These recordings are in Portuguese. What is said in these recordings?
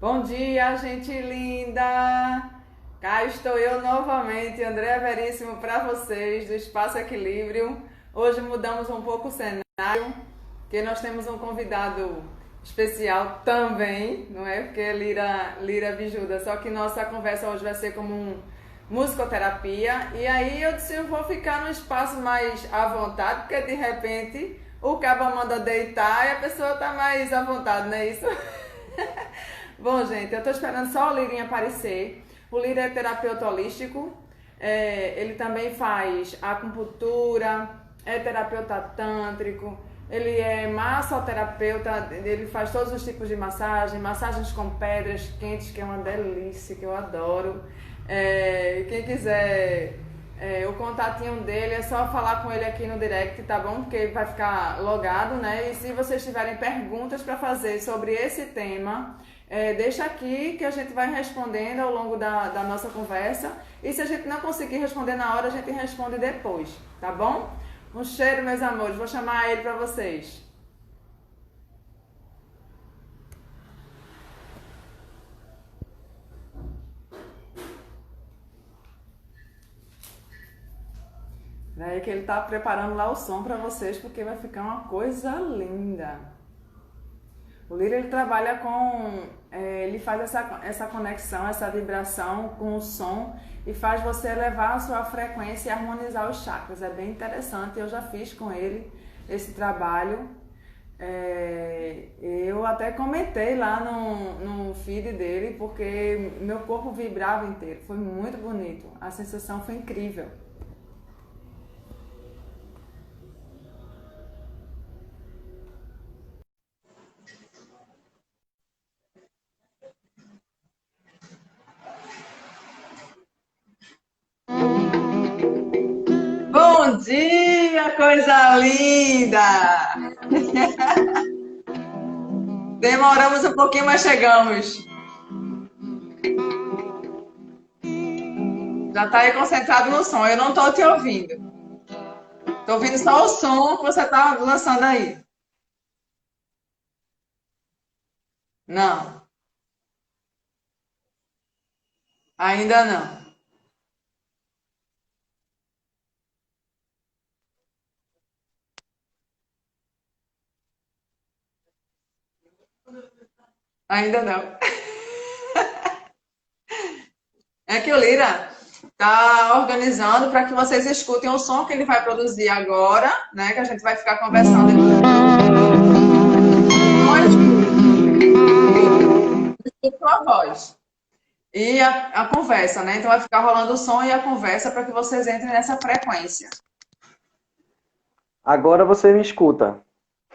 Bom dia, gente linda! Cá estou eu novamente, Andréa Veríssimo, para vocês do Espaço Equilíbrio. Hoje mudamos um pouco o cenário, porque nós temos um convidado especial também, não é? Porque é Lira Bijuda, só que nossa conversa hoje vai ser como um musicoterapia. E aí eu disse, eu vou ficar no espaço mais à vontade, porque de repente o cabo manda deitar e a pessoa tá mais à vontade, não é isso? Bom, gente, eu tô esperando só o Lirinha aparecer. O Lira é terapeuta holístico, ele também faz acupuntura, é terapeuta tântrico, ele é massoterapeuta, ele faz todos os tipos de massagem, massagens com pedras quentes, que é uma delícia, que eu adoro. Quem quiser o contatinho dele é só falar com ele aqui no direct, tá bom? Porque ele vai ficar logado, né? E se vocês tiverem perguntas para fazer sobre esse tema, deixa aqui que a gente vai respondendo ao longo da nossa conversa. E se a gente não conseguir responder na hora, a gente responde depois, tá bom? Um cheiro, meus amores. Vou chamar ele para vocês. É que ele tá preparando lá o som para vocês, porque vai ficar uma coisa linda. O Lira ele trabalha com, ele faz essa conexão, essa vibração com o som e faz você elevar a sua frequência e harmonizar os chakras. É bem interessante, eu já fiz com ele esse trabalho. Eu até comentei lá no feed dele, porque meu corpo vibrava inteiro, foi muito bonito, a sensação foi incrível. Bom dia, coisa linda! Demoramos um pouquinho, mas chegamos. Já está aí concentrado no som. Eu não estou te ouvindo. Estou ouvindo só o som que você está lançando aí. Não, ainda não. Ainda não. É que o Lira está organizando para que vocês escutem o som que ele vai produzir agora, né? Que a gente vai ficar conversando com sua voz. E a conversa, né? Então vai ficar rolando o som e a conversa para que vocês entrem nessa frequência. Agora você me escuta.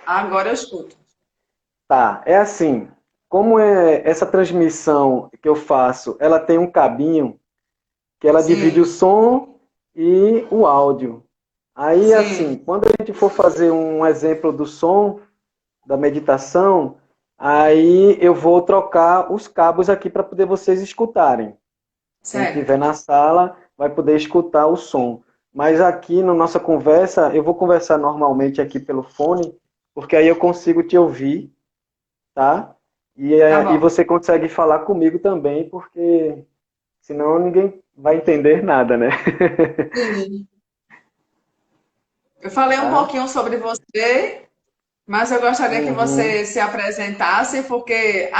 Agora eu escuto. Tá, é assim, como é essa transmissão que eu faço, ela tem um cabinho que ela divide o Sim, som e o áudio. Aí, assim, sim. quando a gente for fazer um exemplo do som, da meditação, aí eu vou trocar os cabos aqui para poder vocês escutarem. Quem Certo. estiver na sala vai poder escutar o som. Mas aqui na nossa conversa, eu vou conversar normalmente aqui pelo fone, porque aí eu consigo te ouvir, tá? Tá E bom. você consegue falar comigo também, porque senão ninguém vai entender nada, né? Sim. Eu falei um Tá? pouquinho sobre você, mas eu gostaria que Uhum. você se apresentasse, porque,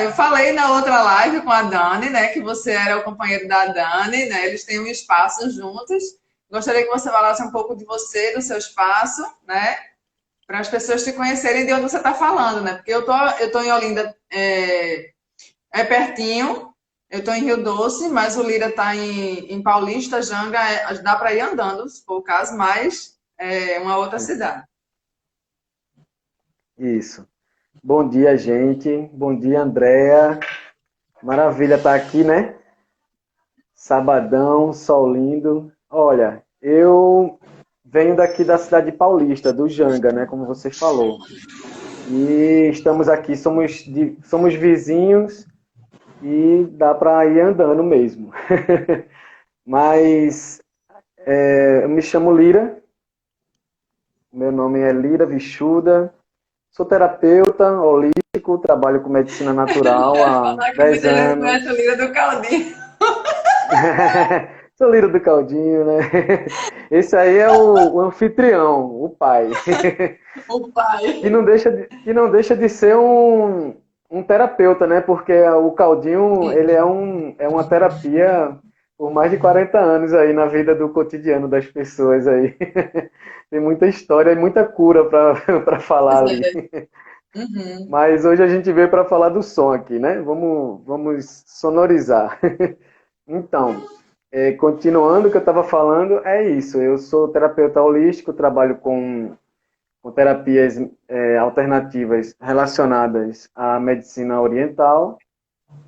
eu falei na outra live com a Dani, né, que você era o companheiro da Dani, né, eles têm um espaço juntos. Gostaria que você falasse um pouco de você, do seu espaço, né, para as pessoas te conhecerem de onde você está falando, né, porque eu tô em Olinda, é pertinho, eu tô em Rio Doce, mas o Lira tá em Paulista, Janga, dá para ir andando, se for o caso, mas é uma outra cidade. Isso. Bom dia, gente. Bom dia, Andréa. Maravilha estar aqui, né? Sabadão, sol lindo. Olha, eu venho daqui da cidade paulista, do Janga, né? Como você falou. E estamos aqui, somos vizinhos e dá para ir andando mesmo. Mas eu me chamo Lira, meu nome é Lira Vichuda, Sou terapeuta holístico, trabalho com medicina natural há Falar que 10 muita gente conhece anos. a Lira do Caldinho. Sou Liro do Caldinho, né? Esse aí é o anfitrião, o pai. O pai. Que não deixa de ser um terapeuta, né? Porque o Caldinho, ele é uma terapia por mais de 40 anos aí na vida do cotidiano das pessoas aí. Tem muita história e muita cura para falar Pois ali. é. Uhum. Mas hoje a gente veio para falar do som aqui, né? Vamos sonorizar. Então, continuando o que eu estava falando, é isso. Eu sou terapeuta holístico, trabalho com terapias alternativas relacionadas à medicina oriental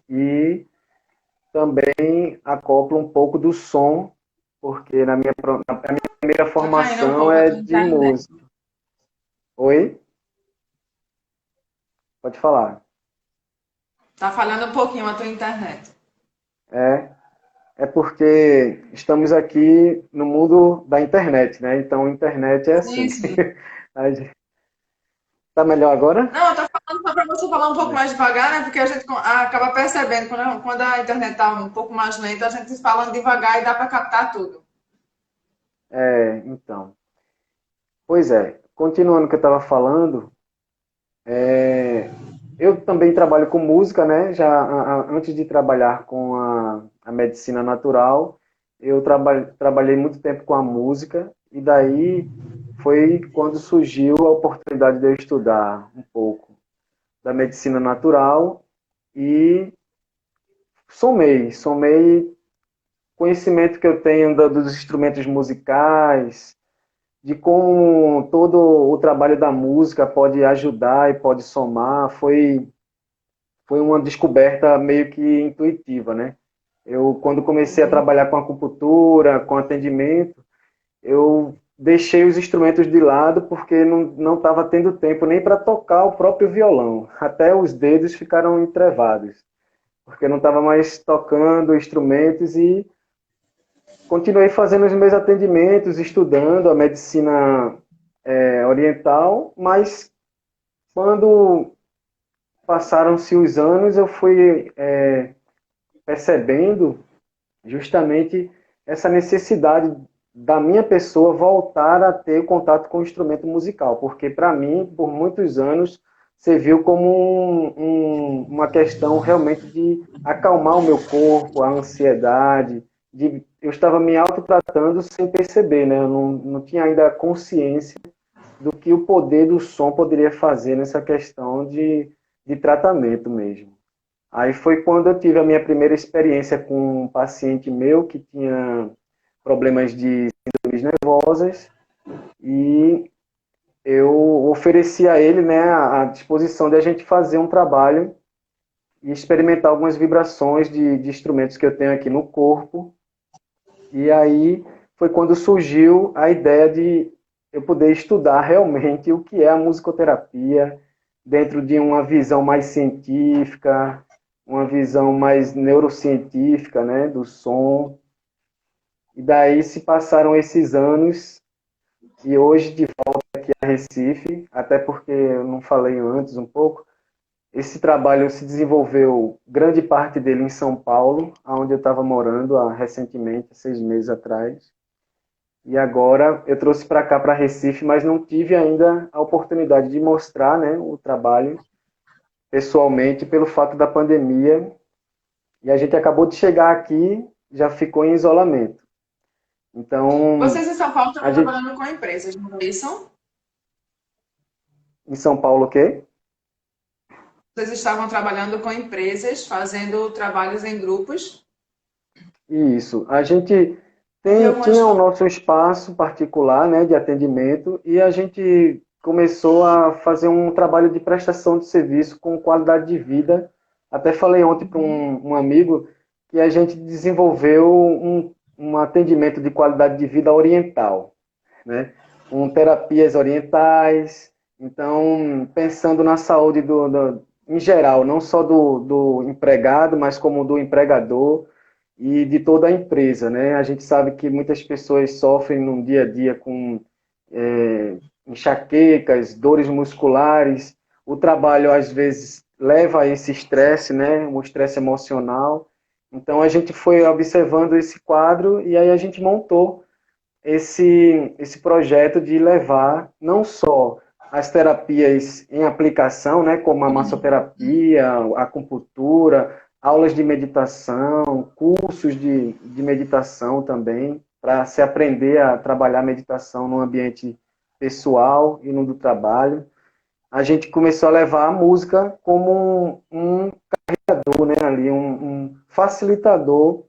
e também acoplo um pouco do som, porque a minha primeira Tá caindo um formação pouco a é tua de internet. música. Oi? Pode falar. Tá falhando um pouquinho a tua internet. É, é porque estamos aqui no mundo da internet, né? Então, a internet é Sim, assim. sim. Tá melhor agora? Não, eu tô falando só para você falar um pouco mais devagar, né? Porque a gente acaba percebendo quando a internet tá um pouco mais lenta, a gente falando devagar e dá para captar tudo. Então. Pois é, continuando o que eu estava falando, eu também trabalho com música, né? Já antes de trabalhar com a medicina natural, eu trabalhei muito tempo com a música, e daí foi quando surgiu a oportunidade de eu estudar um pouco da medicina natural e somei conhecimento que eu tenho dos instrumentos musicais, de como todo o trabalho da música pode ajudar e pode somar, foi uma descoberta meio que intuitiva, né? Eu, quando comecei a Uhum. trabalhar com acupuntura, com atendimento, eu deixei os instrumentos de lado porque não estava tendo tempo nem para tocar o próprio violão. Até os dedos ficaram entrevados, porque eu não estava mais tocando instrumentos e continuei fazendo os meus atendimentos, estudando a medicina oriental, mas quando passaram-se os anos, eu fui percebendo justamente essa necessidade da minha pessoa voltar a ter contato com o instrumento musical, porque para mim, por muitos anos, serviu como uma questão realmente de acalmar o meu corpo, a ansiedade, eu estava me autotratando sem perceber, né? Eu não tinha ainda consciência do que o poder do som poderia fazer nessa questão de tratamento mesmo. Aí foi quando eu tive a minha primeira experiência com um paciente meu que tinha problemas de síndromes nervosas e eu ofereci a ele, né, a disposição de a gente fazer um trabalho e experimentar algumas vibrações de instrumentos que eu tenho aqui no corpo. E aí foi quando surgiu a ideia de eu poder estudar realmente o que é a musicoterapia dentro de uma visão mais científica, uma visão mais neurocientífica, né, do som. E daí se passaram esses anos e hoje de volta aqui a Recife, até porque eu não falei antes um pouco, esse trabalho se desenvolveu grande parte dele em São Paulo, onde eu estava morando recentemente, 6 meses atrás. E agora eu trouxe para cá, para Recife, mas não tive ainda a oportunidade de mostrar, né, o trabalho pessoalmente pelo fato da pandemia. E a gente acabou de chegar aqui, já ficou em isolamento. Então, Vocês em São Paulo a estavam gente trabalhando com empresas, não é isso? em São Paulo, o quê? Vocês estavam trabalhando com empresas, fazendo trabalhos em grupos. Isso. A gente Eu vi tinha algumas o fotos. nosso espaço particular, né, de atendimento, e a gente começou a fazer um trabalho de prestação de serviço com qualidade de vida. Até falei ontem para um amigo que a gente desenvolveu um atendimento de qualidade de vida oriental, né? Com terapias orientais. Então, pensando na saúde em geral, não só do empregado, mas como do empregador e de toda a empresa, né? A gente sabe que muitas pessoas sofrem no dia a dia com enxaquecas, dores musculares. O trabalho, às vezes, leva a esse estresse, né? Um estresse emocional. Então, a gente foi observando esse quadro e aí a gente montou esse projeto de levar não só as terapias em aplicação, né, como a massoterapia, a acupuntura, aulas de meditação, cursos de meditação também, para se aprender a trabalhar meditação no ambiente pessoal e no do trabalho. A gente começou a levar a música como um carregador, né, ali, um facilitador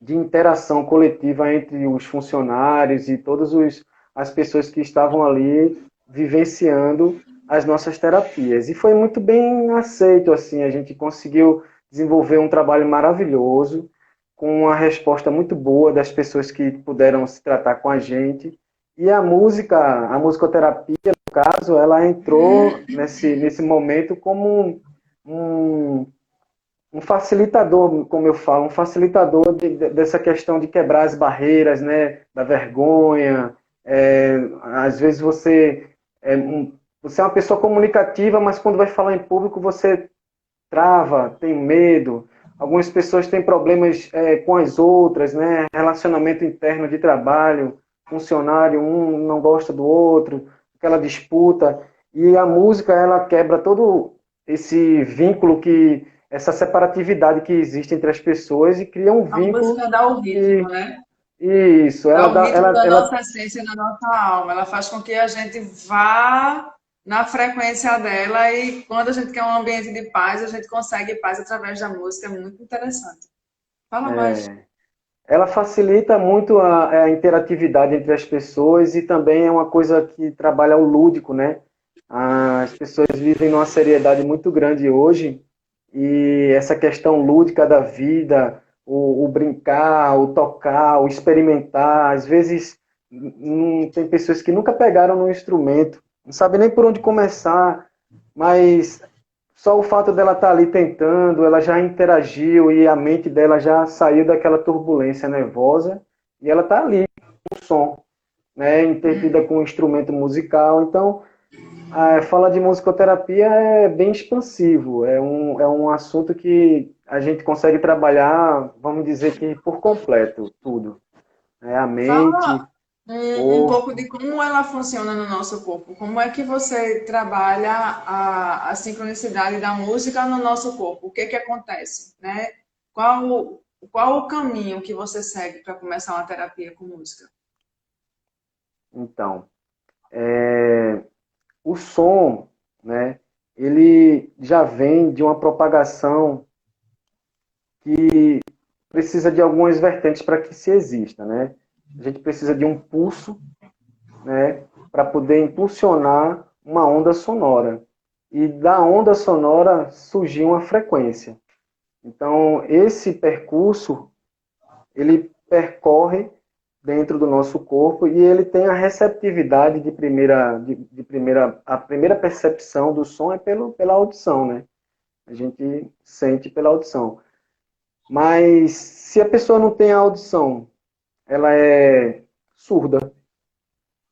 de interação coletiva entre os funcionários e todas as pessoas que estavam ali vivenciando as nossas terapias. E foi muito bem aceito, assim, a gente conseguiu desenvolver um trabalho maravilhoso, com uma resposta muito boa das pessoas que puderam se tratar com a gente. E a musicoterapia, no caso, ela entrou nesse momento como um, um facilitador, como eu falo, um facilitador dessa questão de quebrar as barreiras, né, da vergonha. Às vezes você é uma pessoa comunicativa, mas quando vai falar em público você trava, tem medo. Algumas pessoas têm problemas com as outras, né, relacionamento interno de trabalho, funcionário, um não gosta do outro, aquela disputa. E a música, ela quebra todo esse vínculo essa separatividade que existe entre as pessoas e cria um A vínculo música dá o ritmo, que, né? isso, Dá o ritmo da nossa essência, da nossa alma. Ela faz com que a gente vá na frequência dela e quando a gente quer um ambiente de paz, a gente consegue paz através da música. É muito interessante. Fala mais. ela facilita muito a interatividade entre as pessoas e também é uma coisa que trabalha o lúdico, né? As pessoas vivem numa seriedade muito grande hoje e essa questão lúdica da vida, o brincar, o tocar, o experimentar, às vezes tem pessoas que nunca pegaram no instrumento, não sabem nem por onde começar, mas só o fato dela estar ali tentando, ela já interagiu e a mente dela já saiu daquela turbulência nervosa e ela está ali com o som, né, intertida com um instrumento musical. Então, falar de musicoterapia é bem expansivo, é um assunto que a gente consegue trabalhar, vamos dizer que por completo, tudo. A mente, Fala um pouco corpo. de como ela funciona no nosso corpo. Como é que você trabalha a sincronicidade da música no nosso corpo? O que que acontece, né? Qual o caminho que você segue para começar uma terapia com música? Então, o som, né, ele já vem de uma propagação que precisa de algumas vertentes para que se exista, né? A gente precisa de um pulso, né, para poder impulsionar uma onda sonora. E da onda sonora surgiu uma frequência. Então, esse percurso, ele percorre dentro do nosso corpo e ele tem a receptividade a primeira percepção do som é pela audição, né? A gente sente pela audição. Mas se a pessoa não tem a audição, ela é surda,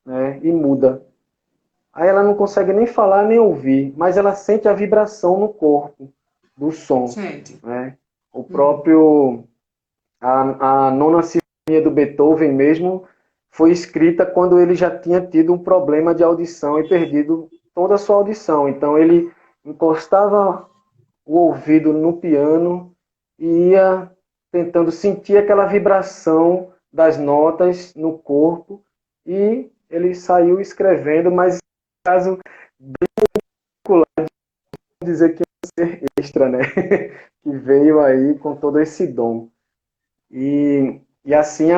né, e muda. Aí ela não consegue nem falar nem ouvir, mas ela sente a vibração no corpo do som, Sente. né? O próprio a nona sinfonia do Beethoven mesmo foi escrita quando ele já tinha tido um problema de audição e perdido toda a sua audição. Então ele encostava o ouvido no piano e ia tentando sentir aquela vibração das notas no corpo e ele saiu escrevendo, mas no caso dizer que é um ser extra, né? Que veio aí com todo esse dom. E assim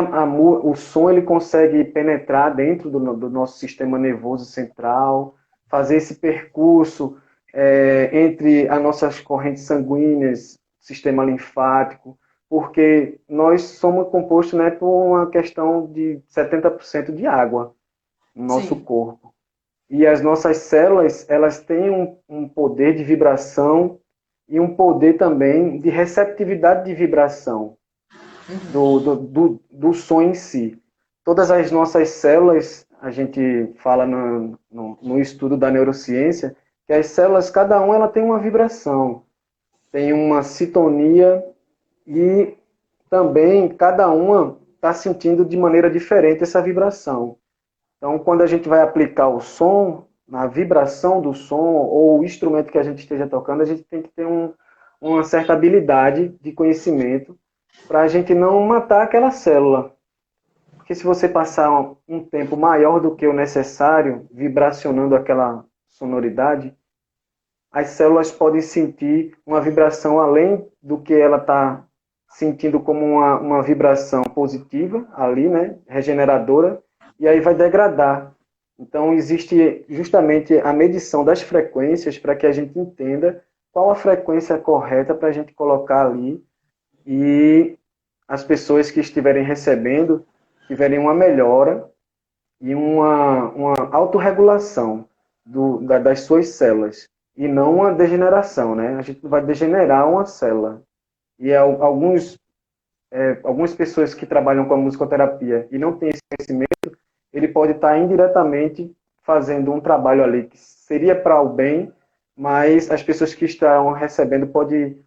o som ele consegue penetrar dentro do nosso sistema nervoso central, fazer esse percurso entre as nossas correntes sanguíneas, sistema linfático, porque nós somos compostos, né, por uma questão de 70% de água no nosso Sim. corpo. E as nossas células, elas têm um poder de vibração e um poder também de receptividade de vibração do som em si. Todas as nossas células, a gente fala no estudo da neurociência, que as células, cada uma ela tem uma vibração, tem uma sintonia e também cada uma está sentindo de maneira diferente essa vibração. Então, quando a gente vai aplicar o som, na vibração do som ou o instrumento que a gente esteja tocando, a gente tem que ter uma certa habilidade de conhecimento para a gente não matar aquela célula. Porque se você passar um tempo maior do que o necessário, vibracionando aquela sonoridade, as células podem sentir uma vibração além do que ela está sentindo como uma vibração positiva ali, né, regeneradora, e aí vai degradar. Então, existe justamente a medição das frequências para que a gente entenda qual a frequência correta para a gente colocar ali e as pessoas que estiverem recebendo tiverem uma melhora e uma autorregulação das suas células e não uma degeneração, né? A gente não vai degenerar uma célula. E algumas pessoas que trabalham com a musicoterapia e não têm esse conhecimento, ele pode estar indiretamente fazendo um trabalho ali que seria para o bem, mas as pessoas que estão recebendo podem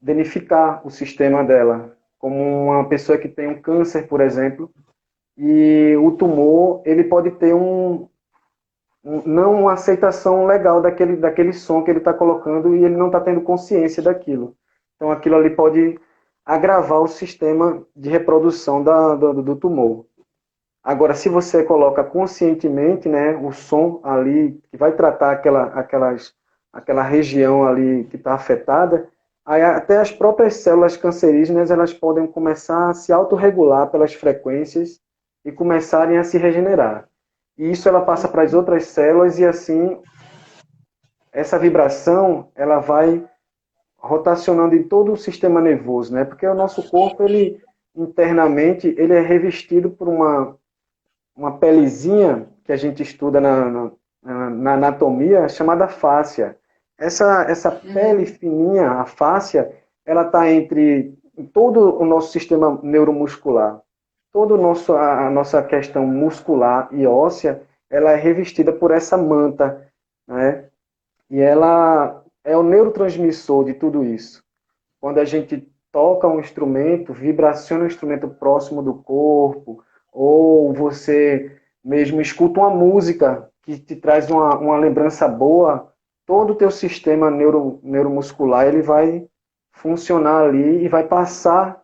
danificar o sistema dela. Como uma pessoa que tem um câncer, por exemplo, e o tumor, ele pode ter não uma aceitação legal daquele som que ele está colocando e ele não está tendo consciência daquilo. Então, aquilo ali pode agravar o sistema de reprodução do tumor. Agora, se você coloca conscientemente, né, o som ali, que vai tratar aquela região ali que está afetada, aí até as próprias células cancerígenas elas podem começar a se autorregular pelas frequências e começarem a se regenerar. E isso ela passa para as outras células e assim essa vibração ela vai rotacionando em todo o sistema nervoso, né? Porque o nosso corpo, ele internamente, ele é revestido por uma pelezinha que a gente estuda na anatomia, chamada fáscia. Essa pele fininha, a fáscia, ela está entre todo o nosso sistema neuromuscular. Toda a nossa questão muscular e óssea, ela é revestida por essa manta, né? E ela é o neurotransmissor de tudo isso. Quando a gente toca um instrumento, vibraciona um instrumento próximo do corpo, ou você mesmo escuta uma música que te traz uma lembrança boa, todo o teu sistema neuromuscular ele vai funcionar ali e vai passar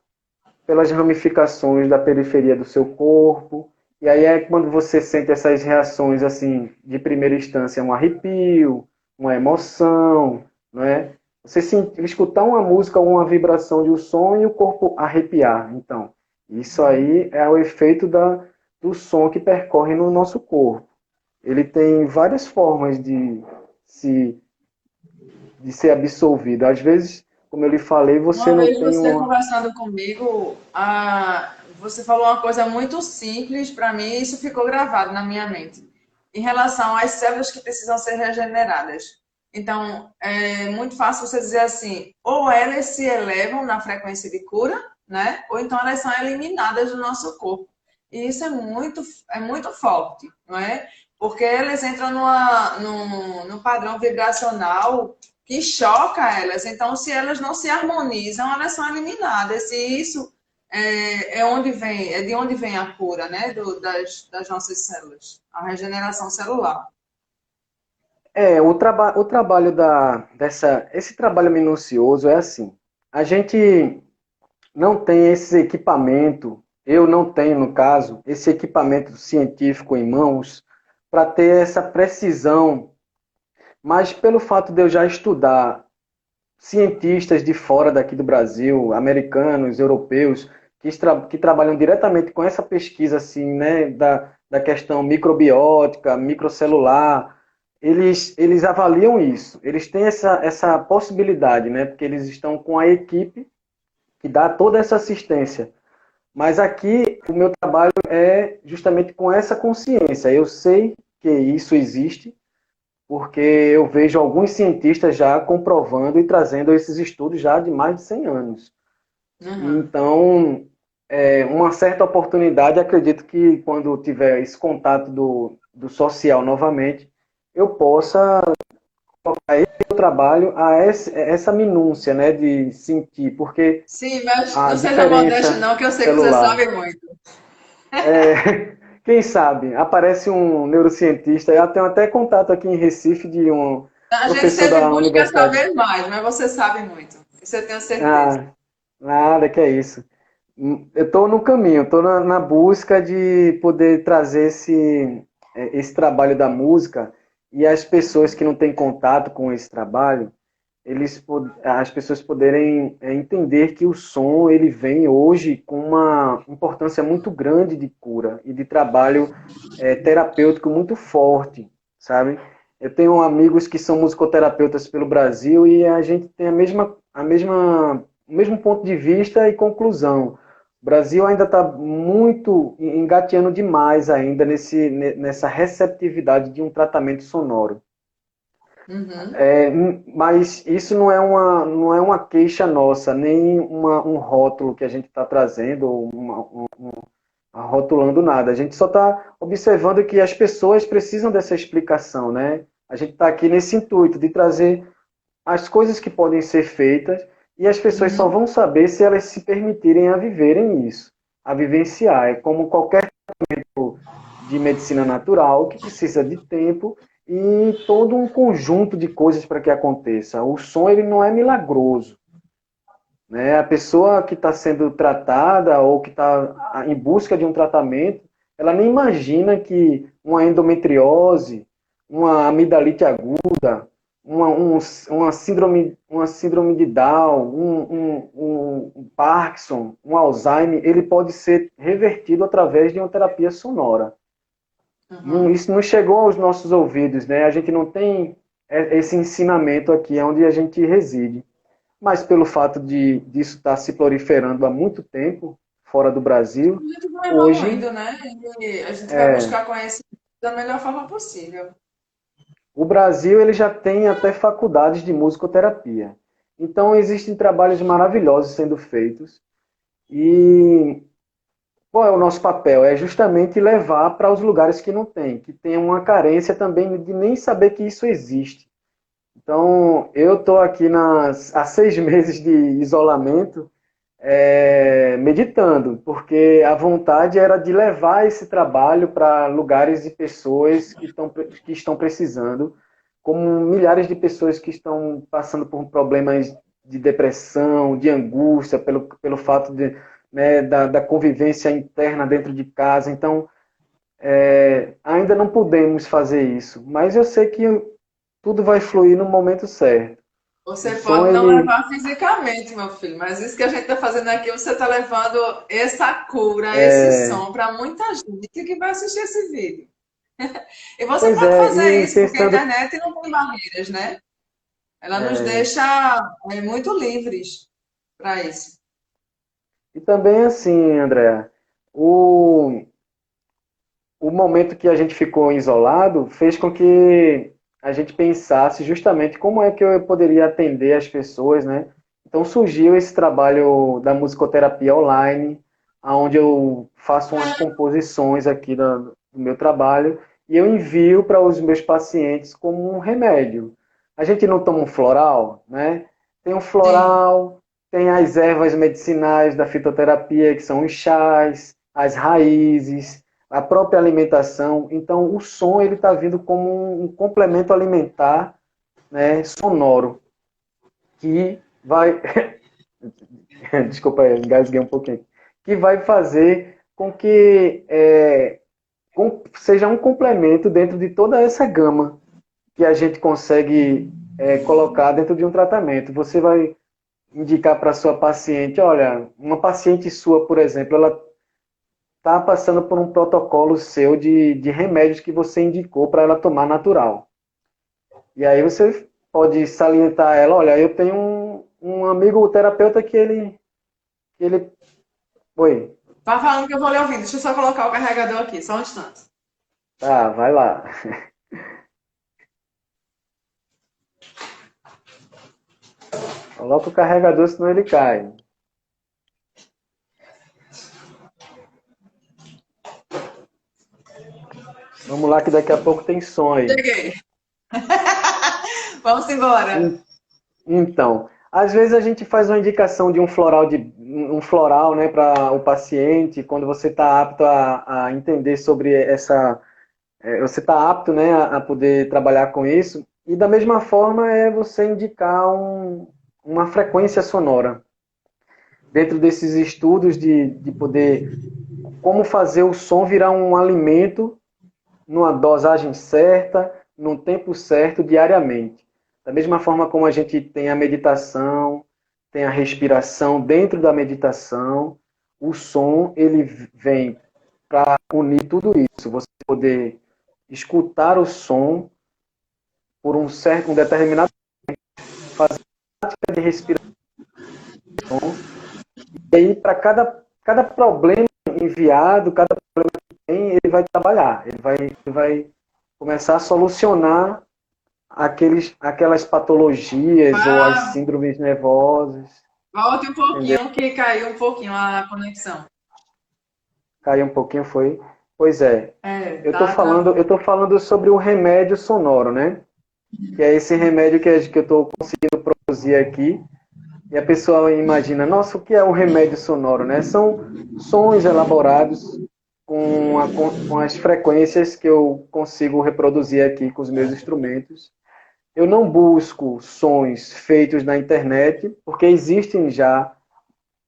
pelas ramificações da periferia do seu corpo. E aí é quando você sente essas reações assim, de primeira instância, um arrepio, uma emoção, não é? Você escutar uma música ou uma vibração de um som e o corpo arrepiar. Então, isso aí é o efeito do som que percorre no nosso corpo. Ele tem várias formas de ser absorvido. Às vezes, como eu lhe falei, você Uma não vez tem você uma... conversando comigo, você falou uma coisa muito simples para mim e isso ficou gravado na minha mente. Em relação às células que precisam ser regeneradas. Então, é muito fácil você dizer assim, ou elas se elevam na frequência de cura, né? Ou então elas são eliminadas do nosso corpo. E isso é muito forte, não é? Porque elas entram no padrão vibracional que choca elas. Então, se elas não se harmonizam, elas são eliminadas. E isso é de onde vem a cura, né? Das nossas células, a regeneração celular. O trabalho esse trabalho minucioso é assim. A gente não tem esse equipamento, eu não tenho, no caso, esse equipamento científico em mãos para ter essa precisão, mas pelo fato de eu já estudar cientistas de fora daqui do Brasil, americanos, europeus, que trabalham diretamente com essa pesquisa assim, né, da questão microbiótica, microcelular, eles avaliam isso, eles têm essa possibilidade, né, porque eles estão com a equipe que dá toda essa assistência. Mas aqui o meu trabalho é justamente com essa consciência. Eu sei que isso existe, porque eu vejo alguns cientistas já comprovando e trazendo esses estudos já de mais de 100 anos. Uhum. Então, uma certa oportunidade, acredito que quando tiver esse contato do social novamente, eu possa colocar esse trabalho a essa minúcia, né, de sentir, porque Sim, mas a não seja modesto diferença não, que eu sei que você celular. sabe muito. Quem sabe, aparece um neurocientista, eu tenho até contato aqui em Recife de um A gente professor sempre da busca universidade. saber mais, mas você sabe muito. Isso eu tenho certeza. Ah, nada que é isso. Eu estou no caminho, estou na busca de poder trazer esse trabalho da música e as pessoas que não têm contato com esse trabalho, as pessoas poderem entender que o som ele vem hoje com uma importância muito grande de cura e de trabalho terapêutico muito forte, sabe? Eu tenho amigos que são musicoterapeutas pelo Brasil e a gente tem o mesmo ponto de vista e conclusão. O Brasil ainda está muito engateando demais ainda nessa receptividade de um tratamento sonoro. Uhum. Mas isso não é uma queixa nossa, nem um rótulo que a gente está trazendo, ou rotulando nada. A gente só está observando que as pessoas precisam dessa explicação, né? A gente está aqui nesse intuito de trazer as coisas que podem ser feitas e as pessoas só Uhum. vão saber se elas se permitirem a viverem isso, a vivenciar. É como qualquer de medicina natural que precisa de tempo e todo um conjunto de coisas para que aconteça. O som ele não é milagroso, né? A pessoa que está sendo tratada ou que está em busca de um tratamento, ela nem imagina que uma endometriose, uma amidalite aguda, uma síndrome de Down, um Parkinson, um Alzheimer, ele pode ser revertido através de uma terapia sonora. Uhum. Isso não chegou aos nossos ouvidos, né? A gente não tem esse ensinamento aqui onde a gente reside. Mas pelo fato disso estar se proliferando há muito tempo fora do Brasil, A gente vai hoje evoluindo, né? E a gente vai buscar conhecimento da melhor forma possível. o Brasil ele já tem até faculdades de musicoterapia. Então existem trabalhos maravilhosos sendo feitos e qual é o nosso papel? É justamente levar para os lugares que não tem, que tem uma carência também de nem saber que isso existe. Então, eu estou aqui há 6 meses de isolamento, meditando, porque a vontade era de levar esse trabalho para lugares e pessoas que estão precisando, como milhares de pessoas que estão passando por problemas de depressão, de angústia, pelo fato né, da convivência interna dentro de casa. Então, ainda não podemos fazer isso, mas eu sei que tudo vai fluir no momento certo. O Você som, pode não ele levar fisicamente, meu filho, mas isso que a gente está fazendo aqui, você está levando essa cura, esse som para muita gente que vai assistir esse vídeo. E você pois pode é, fazer e isso, porque a pensando, internet não tem barreiras, né? Ela nos é, deixa muito livres para isso. e também assim, André, o, o momento que a gente ficou isolado fez com que a gente pensasse justamente como é que eu poderia atender as pessoas, né? Então surgiu esse trabalho da musicoterapia online, onde eu faço umas composições aqui do meu trabalho e eu envio para os meus pacientes como um remédio. A gente não toma um floral, né? Tem um Sim. floral, tem as ervas medicinais da fitoterapia, que são os chás, as raízes, a própria alimentação. Então, o som ele está vindo como um complemento alimentar, né, sonoro, que vai, desculpa, engasguei um pouquinho, que vai fazer com que seja um complemento dentro de toda essa gama que a gente consegue colocar dentro de um tratamento. Você vai indicar para sua paciente, olha, uma paciente sua, por exemplo, ela está passando por um protocolo seu de remédios que você indicou para ela tomar natural. E aí você pode salientar a ela, olha, eu tenho um amigo terapeuta que ele. Oi, Vai falando que eu vou lhe ouvindo. Deixa eu só colocar o carregador aqui, só um instante. tá, vai lá. Coloca o carregador, senão ele cai. Vamos lá que daqui a pouco tem som aí. Cheguei. Vamos embora. Então, às vezes a gente faz uma indicação de um floral, né, para o paciente, quando você está apto a entender sobre essa, você está apto, né, a poder trabalhar com isso. E da mesma forma é você indicar uma frequência sonora. Dentro desses estudos de poder, como fazer o som virar um alimento numa dosagem certa, num tempo certo, diariamente. Da mesma forma como a gente tem a meditação, tem a respiração dentro da meditação, o som ele vem para unir tudo isso. Você poder escutar o som por um determinado tempo, fazer prática de respiração, e aí para cada problema enviado, cada problema que tem, ele vai trabalhar, ele vai começar a solucionar aquelas patologias ou as síndromes nervosas. Volte um Entendeu? pouquinho, que caiu um pouquinho a conexão. Caiu um pouquinho, foi? Pois é. É, Eu estou tá falando, travando. eu tô falando sobre o remédio sonoro, né? Que é esse remédio que eu estou conseguindo produzir aqui. E a pessoa imagina, nossa, o que é um remédio sonoro, né? São sons elaborados com as frequências que eu consigo reproduzir aqui com os meus instrumentos. Eu não busco sons feitos na internet, porque existem já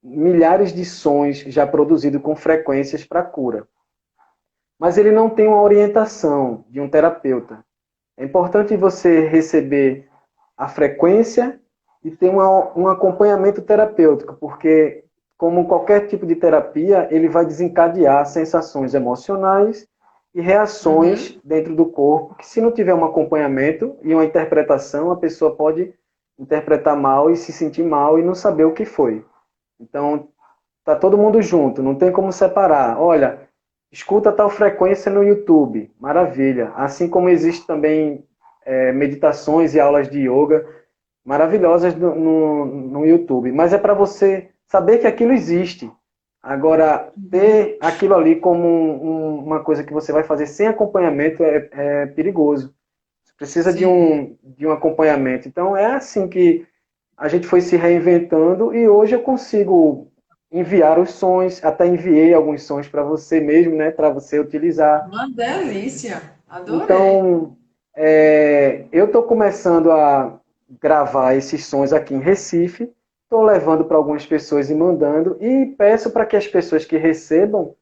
milhares de sons já produzidos com frequências para cura. Mas ele não tem uma orientação de um terapeuta. É importante você receber a frequência e ter um acompanhamento terapêutico, porque, como qualquer tipo de terapia, ele vai desencadear sensações emocionais e reações dentro do corpo, que se não tiver um acompanhamento e uma interpretação, a pessoa pode interpretar mal e se sentir mal e não saber o que foi. Então, tá todo mundo junto, não tem como separar. Olha, escuta tal frequência no YouTube, maravilha. Assim como existe também meditações e aulas de yoga maravilhosas no YouTube. Mas é para você saber que aquilo existe. Agora, ter aquilo ali como uma coisa que você vai fazer sem acompanhamento é perigoso. Você precisa de Sim. um acompanhamento. Então, é assim que a gente foi se reinventando e hoje eu consigo enviar os sons, até enviei alguns sons para você mesmo, né, para você utilizar. Uma delícia. Adorei. Então, eu estou começando a gravar esses sons aqui em Recife, estou levando para algumas pessoas e mandando, e peço para que as pessoas que recebam,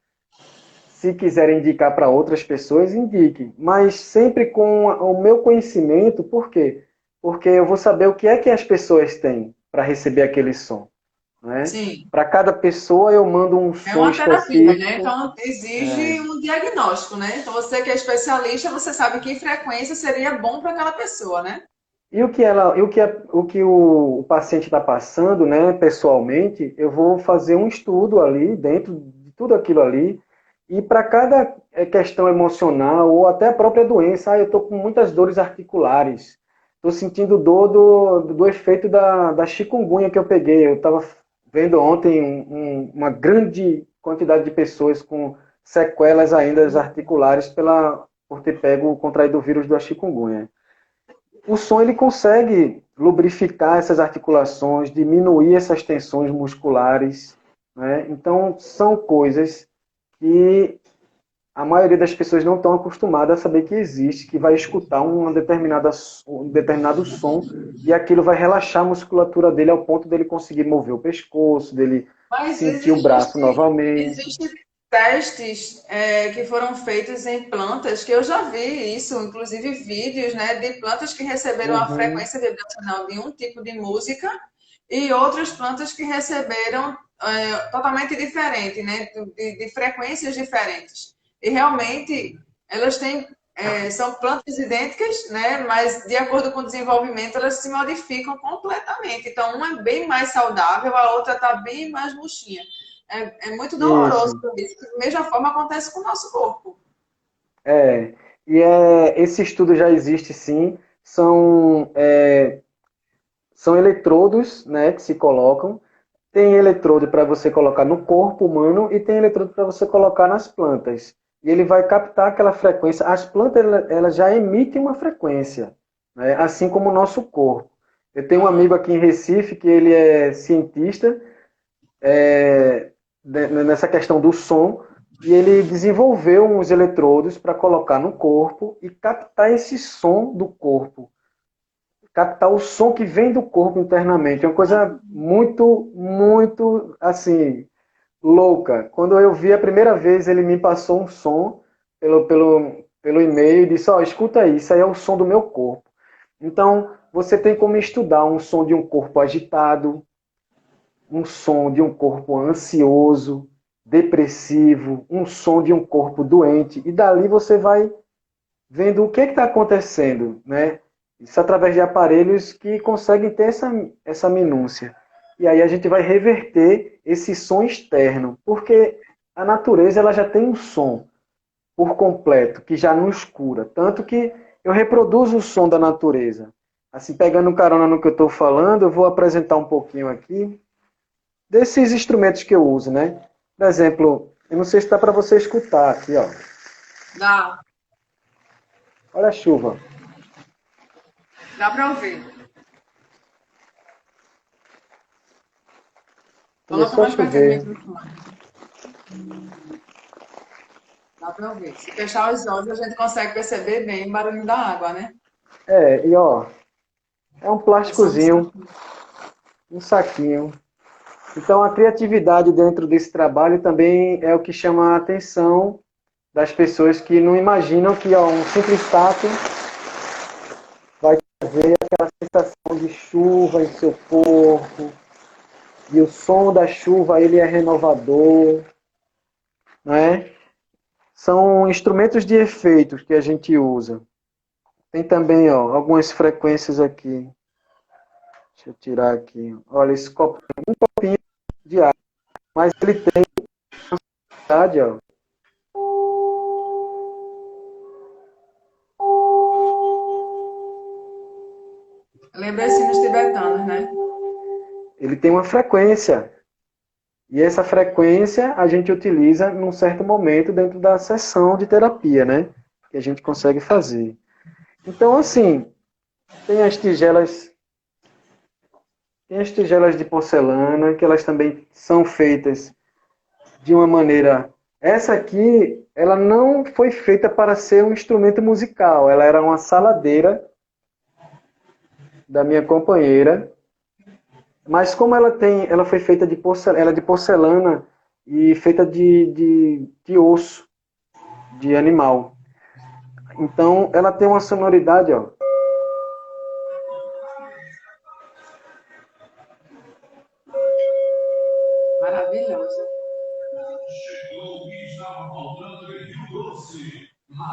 se quiserem indicar para outras pessoas, indiquem. Mas sempre com o meu conhecimento, por quê? Porque eu vou saber o que é que as pessoas têm para receber aquele som. Né? Sim. Para cada pessoa eu mando um É som uma terapia, né? específico. Então exige um diagnóstico, né? Então você que é especialista, você sabe que frequência seria bom para aquela pessoa, né? E o que o paciente está passando, né, pessoalmente, eu vou fazer um estudo ali, dentro de tudo aquilo ali, e para cada questão emocional, ou até a própria doença, eu estou com muitas dores articulares, estou sentindo dor do efeito da chikungunya que eu peguei. Eu estava vendo ontem uma grande quantidade de pessoas com sequelas ainda articulares por ter contraído o vírus da chikungunya. O som ele consegue lubrificar essas articulações, diminuir essas tensões musculares, né? Então, são coisas que a maioria das pessoas não estão acostumadas a saber que existe, que vai escutar um determinado som e aquilo vai relaxar a musculatura dele ao ponto dele conseguir mover o pescoço, dele Mas sentir o braço novamente. existe testes que foram feitos em plantas, que eu já vi isso, inclusive vídeos, né, de plantas que receberam a Uhum, frequência vibracional de um tipo de música e outras plantas que receberam totalmente diferente, né, de frequências diferentes. E realmente elas têm são plantas idênticas, né? Mas de acordo com o desenvolvimento, elas se modificam completamente. Então, uma é bem mais saudável, a outra está bem mais murchinha. É muito doloroso isso. por isso. Da mesma forma acontece com o nosso corpo. É. Esse estudo já existe sim. São eletrodos, né, que se colocam. Tem eletrodo para você colocar no corpo humano e tem eletrodo para você colocar nas plantas. e ele vai captar aquela frequência. As plantas elas já emitem uma frequência, né? Assim como o nosso corpo. Eu tenho um amigo aqui em Recife que ele é cientista nessa questão do som, e ele desenvolveu uns eletrodos para colocar no corpo e captar esse som do corpo, captar o som que vem do corpo internamente. É uma coisa muito, muito, assim, louca. Quando eu vi a primeira vez, ele me passou um som pelo e-mail e disse, ó, escuta aí, isso aí é o som do meu corpo. Então, você tem como estudar um som de um corpo agitado, um som de um corpo ansioso, depressivo, um som de um corpo doente, e dali você vai vendo o que está acontecendo, né? Isso através de aparelhos que conseguem ter essa minúcia. E aí a gente vai reverter esse som externo, porque a natureza ela já tem um som por completo, que já nos cura. Tanto que eu reproduzo o som da natureza. Assim, pegando carona no que eu estou falando, eu vou apresentar um pouquinho aqui desses instrumentos que eu uso, né? Por exemplo, eu não sei se dá para você escutar aqui, ó. Dá. Olha a chuva. Dá para ouvir. Coloca Começou a mais pertinho do chover. microfone. Dá para ouvir. Se fechar os olhos, a gente consegue perceber bem o barulho da água, né? E ó, é um É só um som. plásticozinho, um saquinho. Então a criatividade dentro desse trabalho também é o que chama a atenção das pessoas que não imaginam que ó, um simples saco vai trazer aquela sensação de chuva em seu corpo. E o som da chuva ele é renovador, né? São instrumentos de efeitos que a gente usa. Tem também ó, algumas frequências aqui. Deixa eu tirar aqui. Olha, esse copinho, um copinho de água, mas ele tem velocidade, ó. Lembra sinos tibetanos, né? Ele tem uma frequência. E essa frequência a gente utiliza num certo momento dentro da sessão de terapia, né? Que a gente consegue fazer. Então, assim, tem as tigelas, tem as tigelas de porcelana, que elas também são feitas de uma maneira. Essa aqui, ela não foi feita para ser um instrumento musical. Ela era uma saladeira da minha companheira. Mas como ela foi feita ela é de porcelana e feita de osso de animal. Então ela tem uma sonoridade, ó. Maravilhosa.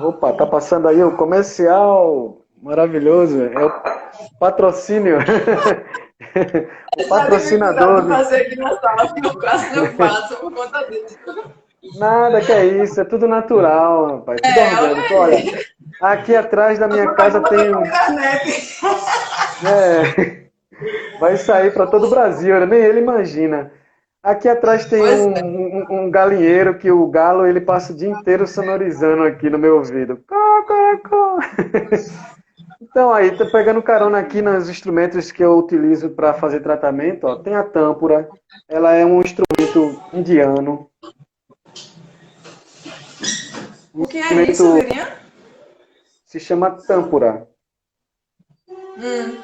Opa, tá passando aí o comercial maravilhoso. É o patrocínio. O Tá dificuldade patrocinador. de fazer aqui na sala, que eu quase não faço por conta disso. Nada que é isso, é tudo natural, rapaz, tudo Olha orgânico. Olha, aí. aqui atrás da minha Eu casa botei tem na um. internet. Vai sair para todo o Brasil, nem ele imagina. Aqui atrás tem Pois um galinheiro que o galo ele passa o dia inteiro sonorizando aqui no meu ouvido. Có, có, có. Então aí, tô pegando carona aqui nos instrumentos que eu utilizo para fazer tratamento, ó, tem a tâmpora, ela é um instrumento indiano. Um o que é isso, instrumento Lirian? se chama tâmpora. Hum.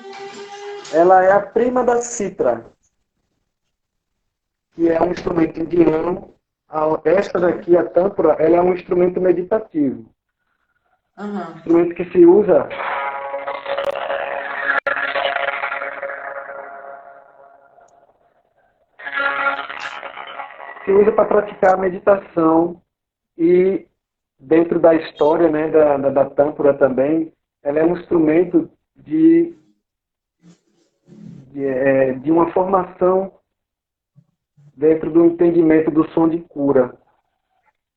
Ela é a prima da citra, que é um instrumento indiano. Esta daqui, a tâmpora, ela é um instrumento meditativo. Uhum. Instrumento que se usa para praticar a meditação e dentro da história, né, da tâmpora também, ela é um instrumento de uma formação dentro do entendimento do som de cura.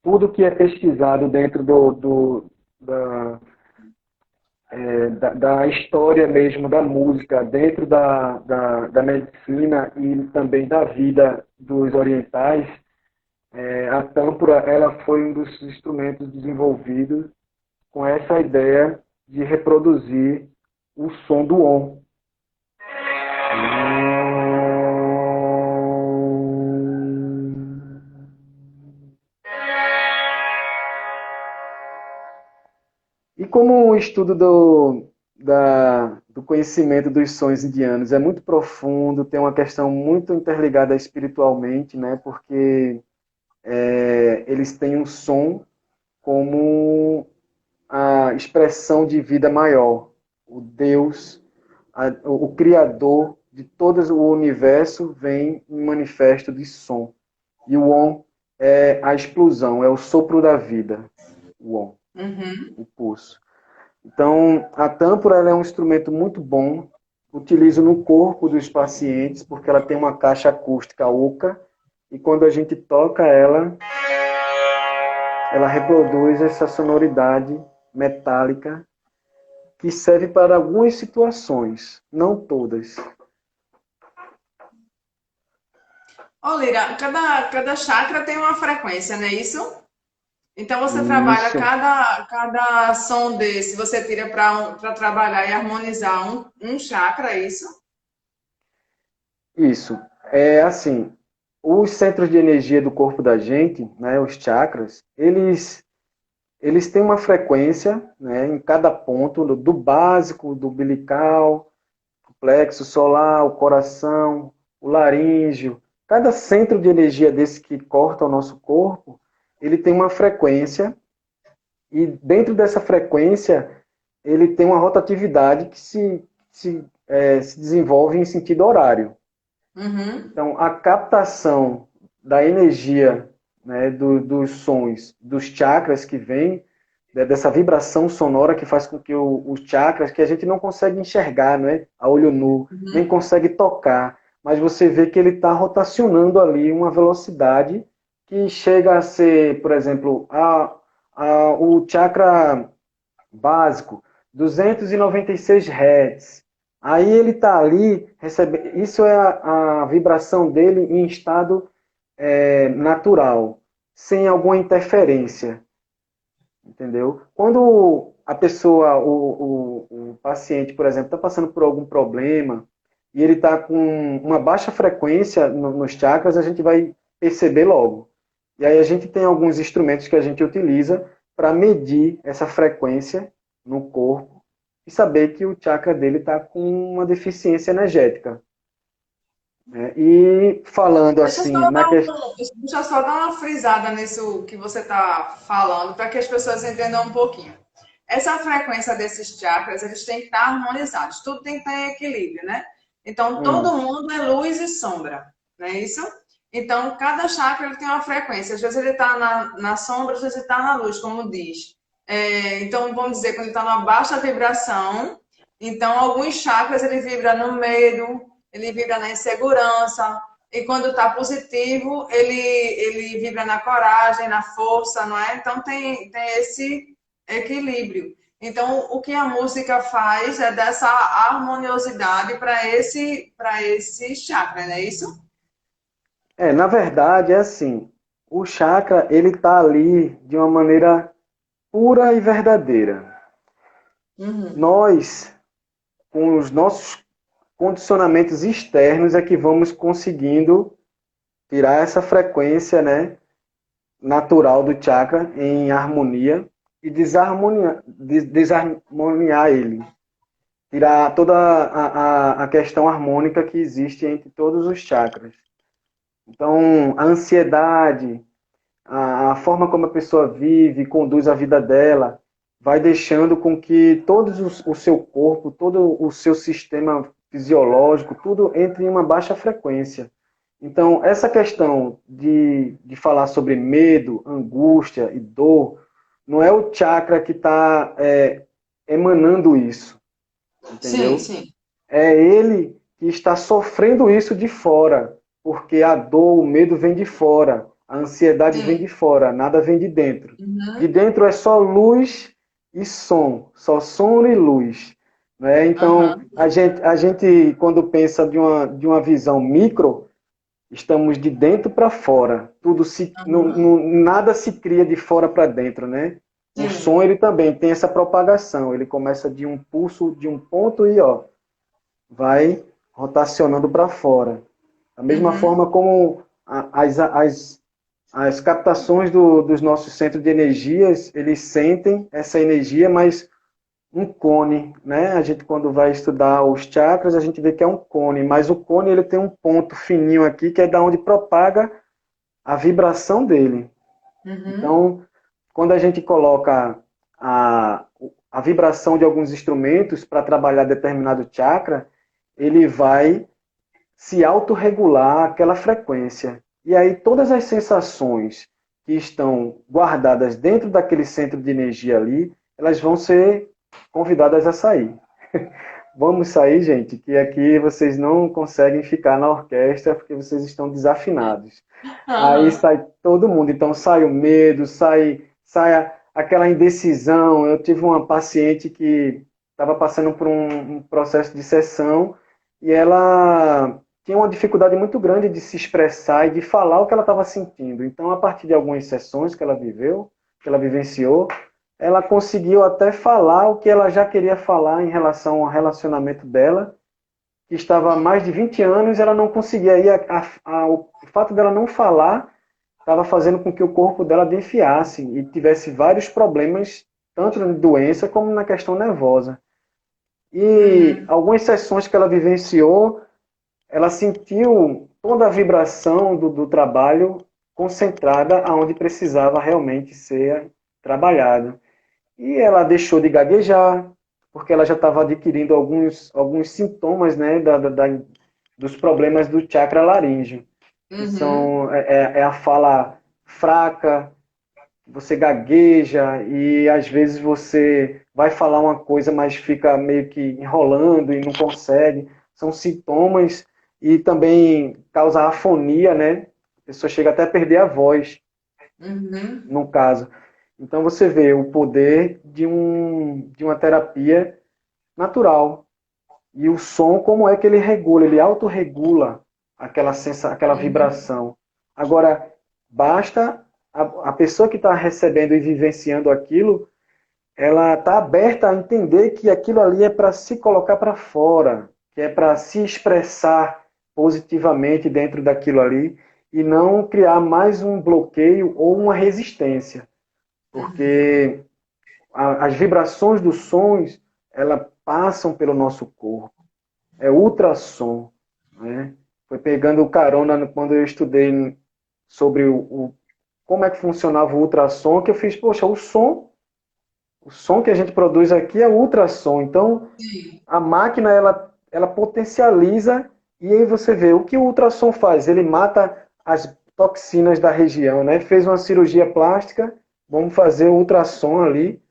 Tudo que é pesquisado dentro da história mesmo, da música, dentro da medicina e também da vida dos orientais, A tâmpora, ela foi um dos instrumentos desenvolvidos com essa ideia de reproduzir o som do Om. E como o estudo do conhecimento dos sonhos indianos é muito profundo, tem uma questão muito interligada espiritualmente, né? Porque eles têm um som como a expressão de vida maior. O Deus, o Criador de todo o universo vem em manifesto de som. E o Om é a explosão, é o sopro da vida. O Om, o pulso. Então, a tâmpora ela é um instrumento muito bom. Utilizo no corpo dos pacientes, porque ela tem uma caixa acústica oca, e quando a gente toca ela, ela reproduz essa sonoridade metálica que serve para algumas situações, não todas. Ô, Lira, cada chakra tem uma frequência, não é isso? Então você trabalha Isso, cada som desse, você tira para trabalhar e harmonizar um chakra, é isso? isso. É assim, os centros de energia do corpo da gente, né, os chakras, eles têm uma frequência, né, em cada ponto, do básico, do umbilical, o plexo solar, o coração, o laríngeo. Cada centro de energia desse que corta o nosso corpo, ele tem uma frequência, e dentro dessa frequência, ele tem uma rotatividade que se desenvolve em sentido horário. Uhum. Então, a captação da energia, né, dos sons, dos chakras que vem, né, dessa vibração sonora que faz com que os chakras, que a gente não consegue enxergar, né, a olho nu, nem consegue tocar, mas você vê que ele está rotacionando ali uma velocidade que chega a ser, por exemplo, o chakra básico, 296 Hz. Aí ele está ali, recebendo. Isso é a vibração dele em estado natural, sem alguma interferência. Entendeu? Quando a pessoa, o paciente, por exemplo, está passando por algum problema e ele está com uma baixa frequência nos chakras, a gente vai perceber logo. E aí a gente tem alguns instrumentos que a gente utiliza para medir essa frequência no corpo e saber que o chakra dele está com uma deficiência energética. Né? E falando Deixa eu assim, só deixa eu só dar uma frisada nisso que você está falando, para que as pessoas entendam um pouquinho. Essa frequência desses chakras, eles têm que estar harmonizados, tudo tem que estar em equilíbrio, né? Então, todo mundo é luz e sombra, não é isso? Então, cada chakra ele tem uma frequência. Às vezes ele está na sombra, às vezes ele está na luz, como diz. Então, vamos dizer, quando ele está numa baixa vibração, então alguns chakras ele vibra no medo, ele vibra na insegurança, e quando está positivo, ele vibra na coragem, na força, não é? Então, tem esse equilíbrio. Então, o que a música faz é dessa harmoniosidade para esse chakra, não é isso? na verdade, é assim, o chakra, ele está ali de uma maneira pura e verdadeira. Nós, com os nossos condicionamentos externos, é que vamos conseguindo tirar essa frequência, né, natural do chakra em harmonia e desarmoniar ele. Tirar toda a questão harmônica que existe entre todos os chakras. Então, a ansiedade, a forma como a pessoa vive, conduz a vida dela, vai deixando com que o seu corpo, todo o seu sistema fisiológico, tudo entre em uma baixa frequência. Então, essa questão de falar sobre medo, angústia e dor, não é o chakra que está emanando isso, Sim, entendeu? sim. É ele que está sofrendo isso de fora, porque a dor, o medo vem de fora, a ansiedade vem Sim. de fora, nada vem de dentro. De Uhum. dentro é só luz e som, só som e luz. Né? Então, Aham. a gente quando pensa de uma visão micro, estamos de dentro para fora. Tudo nada se cria de fora para dentro, né? O Sim. som ele também tem essa propagação. Ele começa de um pulso, de um ponto e ó, vai rotacionando para fora. Da mesma Uhum. forma como as captações dos nossos centros de energias, eles sentem essa energia, mas um cone, né? A gente quando vai estudar os chakras, a gente vê que é um cone, mas o cone ele tem um ponto fininho aqui que é da onde propaga a vibração dele. Uhum. Então, quando a gente coloca a, a vibração de alguns instrumentos para trabalhar determinado chakra, ele vai se autorregular aquela frequência. E aí todas as sensações que estão guardadas dentro daquele centro de energia ali, elas vão ser convidadas a sair. Vamos sair, gente, que aqui vocês não conseguem ficar na orquestra porque vocês estão desafinados. Aí Aham. sai todo mundo. Então sai o medo, sai aquela indecisão. Eu tive uma paciente que estava passando por um processo de sessão e ela tinha uma dificuldade muito grande de se expressar e de falar o que ela estava sentindo. Então, a partir de algumas sessões que ela viveu, que ela vivenciou, ela conseguiu até falar o que ela já queria falar em relação ao relacionamento dela, que estava há mais de 20 anos, ela não conseguia. Aí o fato dela não falar estava fazendo com que o corpo dela defiasse e tivesse vários problemas, tanto na doença como na questão nervosa. E Uhum. algumas sessões que ela vivenciou, ela sentiu toda a vibração do trabalho concentrada aonde precisava realmente ser trabalhado. E ela deixou de gaguejar, porque ela já estava adquirindo alguns sintomas, né, dos problemas do chakra laríngeo, que Uhum. são é a fala fraca, você gagueja e às vezes você vai falar uma coisa, mas fica meio que enrolando e não consegue. São sintomas e também causa afonia, né? A pessoa chega até a perder a voz, Uhum. no caso. Então você vê o poder de uma terapia natural. E o som, como é que ele regula? Ele autorregula aquela Uhum. vibração. Agora, basta a pessoa que está recebendo e vivenciando aquilo, ela está aberta a entender que aquilo ali é para se colocar para fora, que é para se expressar positivamente dentro daquilo ali e não criar mais um bloqueio ou uma resistência, Uhum. porque as vibrações dos sons, elas passam pelo nosso corpo. É ultrassom, né? Foi pegando carona quando eu estudei sobre como é que funcionava o ultrassom, que eu fiz, poxa, o som que a gente produz aqui é ultrassom. Então, Sim. a máquina ela potencializa e aí você vê o que o ultrassom faz. Ele mata as toxinas da região, né? Fez uma cirurgia plástica, vamos fazer o ultrassom ali,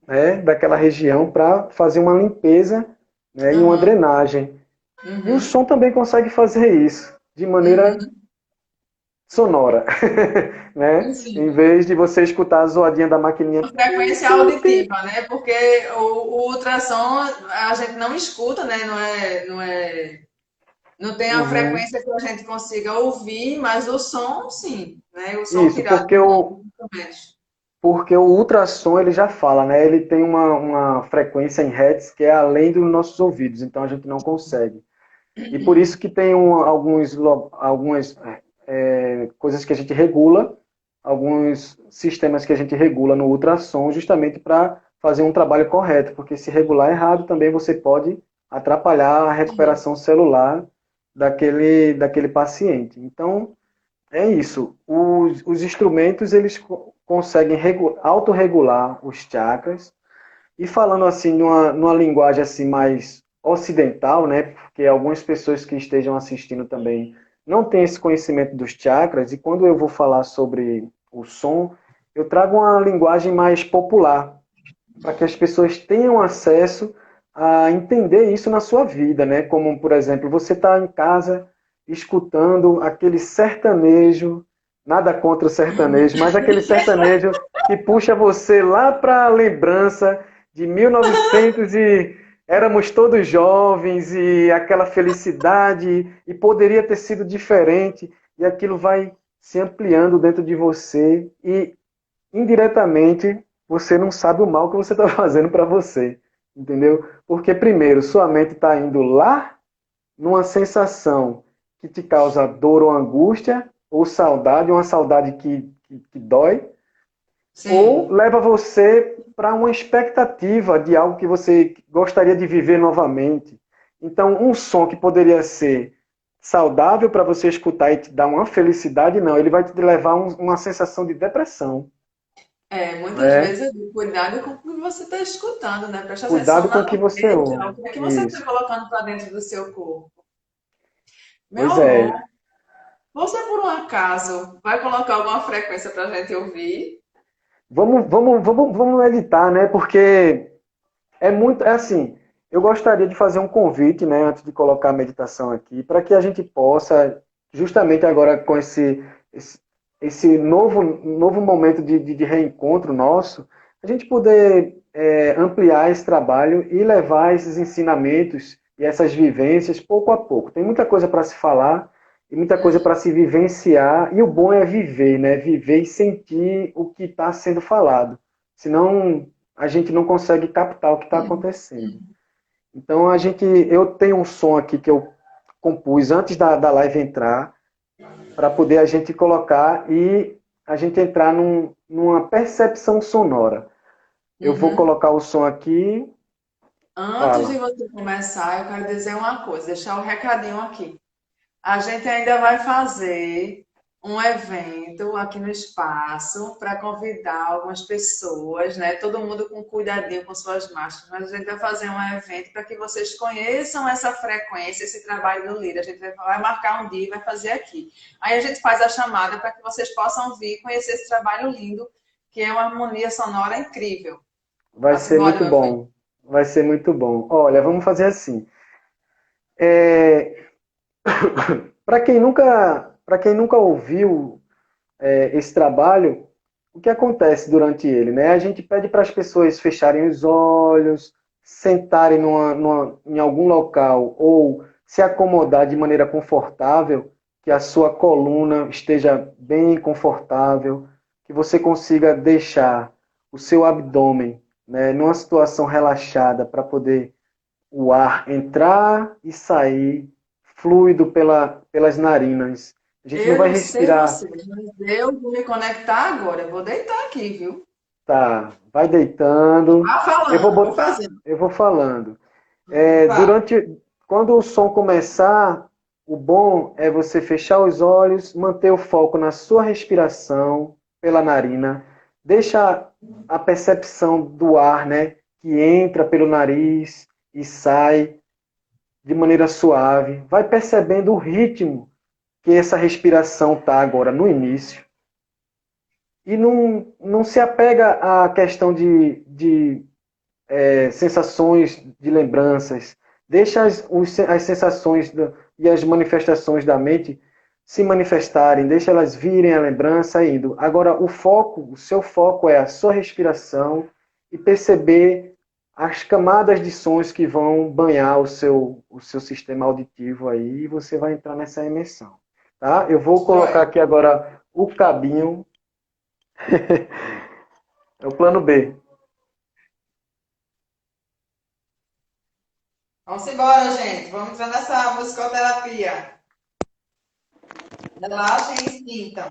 né, daquela região para fazer uma limpeza, né, e uma Aham. drenagem. E o Uhum. som também consegue fazer isso de maneira Uhum. sonora, né? Em Sim. vez de você escutar a zoadinha da maquininha. A frequência auditiva, né? Porque o ultrassom a gente não escuta, né? Não tem a Uhum. frequência que a gente consiga ouvir, mas o som, sim, né? O som Isso, tirado dos instrumentos. porque o ultrassom ele já fala, né? Ele tem uma frequência em hertz que é além dos nossos ouvidos, então a gente não consegue. E por isso que tem algumas coisas que a gente regula, alguns sistemas que a gente regula no ultrassom, justamente para fazer um trabalho correto, porque se regular errado também você pode atrapalhar a recuperação celular daquele paciente. Então, é isso. Os instrumentos eles conseguem autorregular os chakras e falando assim numa linguagem assim mais ocidental, né? Porque algumas pessoas que estejam assistindo também não têm esse conhecimento dos chakras e quando eu vou falar sobre o som, eu trago uma linguagem mais popular para que as pessoas tenham acesso a entender isso na sua vida, né? Como por exemplo, você está em casa escutando aquele sertanejo, nada contra o sertanejo, mas aquele sertanejo que puxa você lá para a lembrança de 1900 éramos todos jovens e aquela felicidade e poderia ter sido diferente e aquilo vai se ampliando dentro de você e indiretamente você não sabe o mal que você está fazendo para você, entendeu? Porque primeiro sua mente está indo lá numa sensação que te causa dor ou angústia ou saudade, uma saudade que dói, ou Sim. leva você para uma expectativa de algo que você gostaria de viver novamente. Então, um som que poderia ser saudável para você escutar e te dar uma felicidade, não, ele vai te levar a uma sensação de depressão. Muitas Né? vezes, cuidado com o que você está escutando, né? Presta atenção Cuidado com na o que você letra, o ouve. que é que você está Isso. colocando para dentro do seu corpo. Meu Pois é. amor, você por um acaso vai colocar alguma frequência para a gente ouvir? Vamos meditar, né? Porque é assim, eu gostaria de fazer um convite, né, antes de colocar a meditação aqui, para que a gente possa, justamente agora com esse, esse novo momento de reencontro nosso, a gente poder ampliar esse trabalho e levar esses ensinamentos e essas vivências pouco a pouco. Tem muita coisa para se falar e muita coisa para se vivenciar, e o bom é viver, né? Viver e sentir o que está sendo falado. Senão a gente não consegue captar o que está acontecendo. Então eu tenho um som aqui que eu compus antes da live entrar, para poder a gente colocar e a gente entrar numa percepção sonora. Eu vou Uhum. colocar o som aqui, Antes de fala. você começar, eu quero dizer uma coisa, deixar um recadinho aqui. A gente ainda vai fazer um evento aqui no espaço para convidar algumas pessoas, né? Todo mundo com cuidadinho com suas máscaras, mas a gente vai fazer um evento para que vocês conheçam essa frequência, esse trabalho do Lira. A gente vai marcar um dia e vai fazer aqui. Aí a gente faz a chamada para que vocês possam vir conhecer esse trabalho lindo, que é uma harmonia sonora incrível. Vai Vá-se ser embora, muito meu filho. bom. Vai ser muito bom. Olha, vamos fazer assim. Para quem nunca ouviu esse trabalho, o que acontece durante ele, né? A gente pede para as pessoas fecharem os olhos, sentarem em algum local ou se acomodar de maneira confortável, que a sua coluna esteja bem confortável, que você consiga deixar o seu abdômen, né, numa situação relaxada para poder o ar entrar e sair fluido pelas narinas. A gente não Eu vai não sei respirar. você, mas eu vou me conectar agora. Eu vou deitar aqui, viu? Tá, vai deitando. Vá Eu vou falando, vou bot... fazendo. eu vou falando. Vá. Quando o som começar, o bom é você fechar os olhos, manter o foco na sua respiração pela narina, deixa a percepção do ar, né, que entra pelo nariz e sai de maneira suave. Vai percebendo o ritmo que essa respiração tá agora no início. E não se apega à questão de sensações, de lembranças. Deixa as sensações e as manifestações da mente se manifestarem, deixa elas virem a lembrança indo. Agora, o seu foco é a sua respiração e perceber as camadas de sons que vão banhar o seu sistema auditivo aí e você vai entrar nessa imersão. Tá? Eu vou colocar Joia. aqui agora o cabinho, é o plano B. Vamos embora, gente. Vamos entrar nessa musicoterapia. Relaxem e sintam.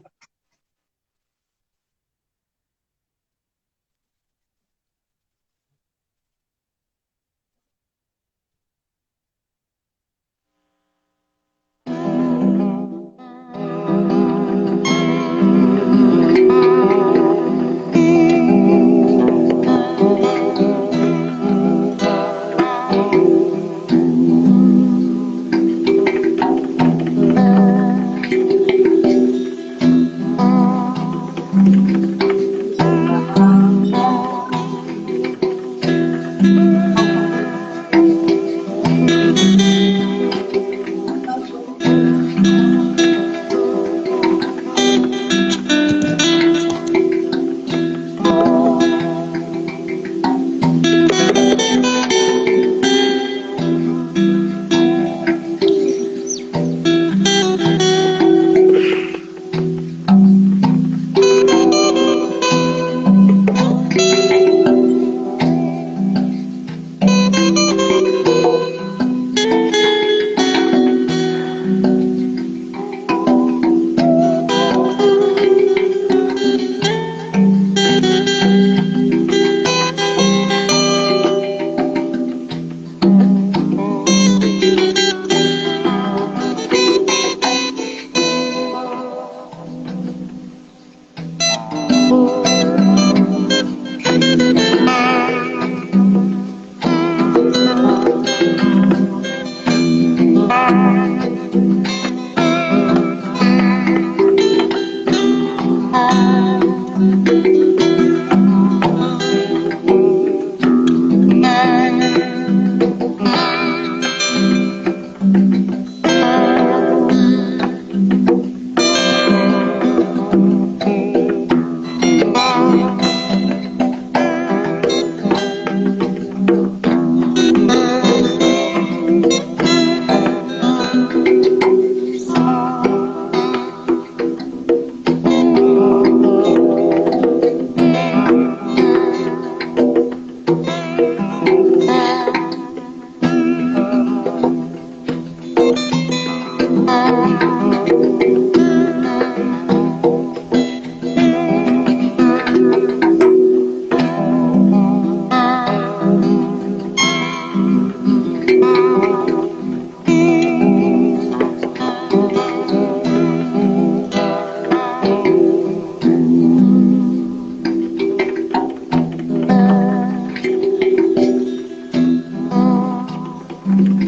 Que